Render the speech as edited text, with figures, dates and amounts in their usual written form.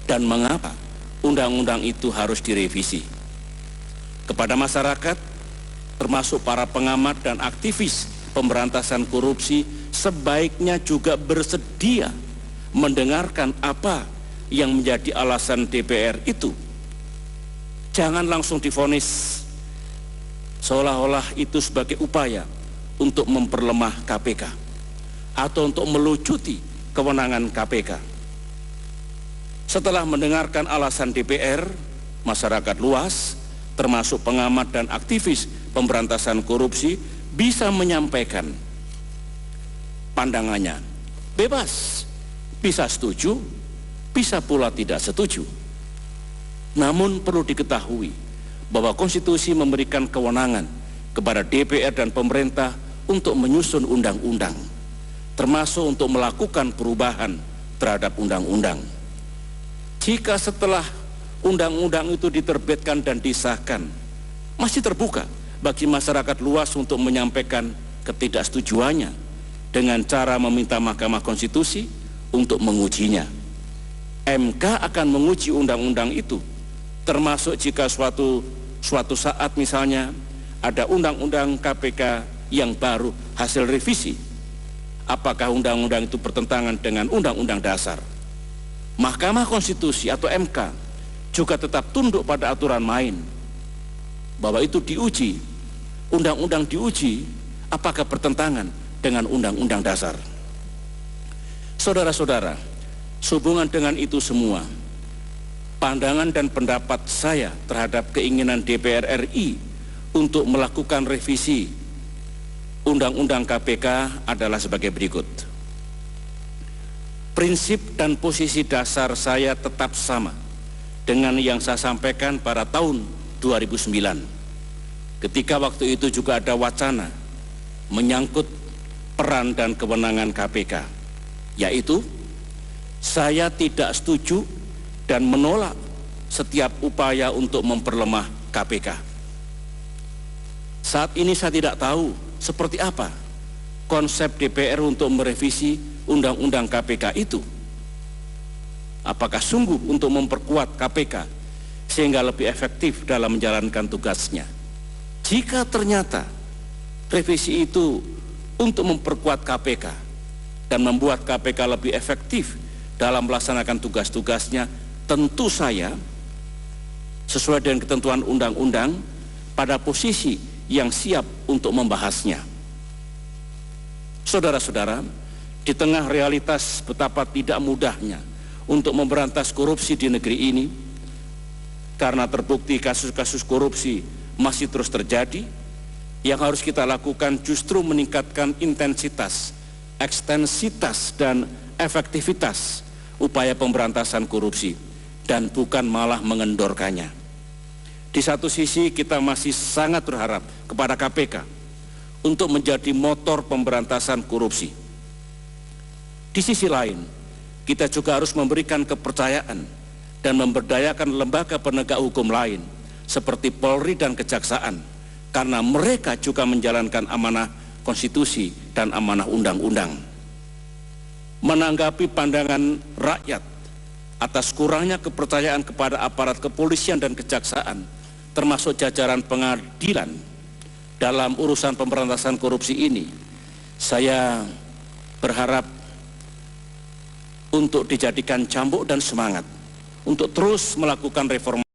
dan mengapa undang-undang itu harus direvisi. Kepada masyarakat, termasuk para pengamat dan aktivis pemberantasan korupsi, sebaiknya juga bersedia mendengarkan apa yang menjadi alasan DPR itu. Jangan langsung divonis seolah-olah itu sebagai upaya untuk memperlemah KPK atau untuk melucuti kewenangan KPK. Setelah mendengarkan alasan DPR, masyarakat luas, termasuk pengamat dan aktivis pemberantasan korupsi, bisa menyampaikan pandangannya. Bebas, bisa setuju, bisa pula tidak setuju. Namun perlu diketahui bahwa konstitusi memberikan kewenangan kepada DPR dan pemerintah untuk menyusun undang-undang, termasuk untuk melakukan perubahan terhadap undang-undang. Jika setelah undang-undang itu diterbitkan dan disahkan, masih terbuka bagi masyarakat luas untuk menyampaikan ketidaksetujuannya dengan cara meminta Mahkamah Konstitusi untuk mengujinya. MK akan menguji undang-undang itu, termasuk jika suatu saat misalnya ada undang-undang KPK yang baru hasil revisi. Apakah undang-undang itu bertentangan dengan undang-undang dasar? Mahkamah Konstitusi atau MK juga tetap tunduk pada aturan main, bahwa itu diuji, undang-undang diuji apakah bertentangan dengan undang-undang dasar. Saudara-saudara, sehubungan dengan itu semua, pandangan dan pendapat saya terhadap keinginan DPR RI untuk melakukan revisi Undang-Undang KPK adalah sebagai berikut. Prinsip dan posisi dasar saya tetap sama dengan yang saya sampaikan pada tahun 2009. Ketika waktu itu juga ada wacana menyangkut peran dan kewenangan KPK, yaitu saya tidak setuju dan menolak setiap upaya untuk memperlemah KPK. Saat ini saya tidak tahu seperti apa konsep DPR untuk merevisi Undang-Undang KPK itu. Apakah sungguh untuk memperkuat KPK sehingga lebih efektif dalam menjalankan tugasnya? Jika ternyata revisi itu untuk memperkuat KPK dan membuat KPK lebih efektif dalam melaksanakan tugas-tugasnya, tentu saya sesuai dengan ketentuan undang-undang pada posisi yang siap untuk membahasnya. Saudara-saudara, di tengah realitas betapa tidak mudahnya untuk memberantas korupsi di negeri ini, karena terbukti kasus-kasus korupsi masih terus terjadi, yang harus kita lakukan justru meningkatkan intensitas, ekstensitas, dan efektivitas upaya pemberantasan korupsi, dan bukan malah mengendorkannya. Di satu sisi kita masih sangat berharap kepada KPK untuk menjadi motor pemberantasan korupsi. Di sisi lain, kita juga harus memberikan kepercayaan dan memberdayakan lembaga penegak hukum lain seperti Polri dan Kejaksaan, karena mereka juga menjalankan amanah konstitusi dan amanah undang-undang. Menanggapi pandangan rakyat atas kurangnya kepercayaan kepada aparat kepolisian dan kejaksaan, termasuk jajaran pengadilan dalam urusan pemberantasan korupsi ini, saya berharap untuk dijadikan cambuk dan semangat untuk terus melakukan reformasi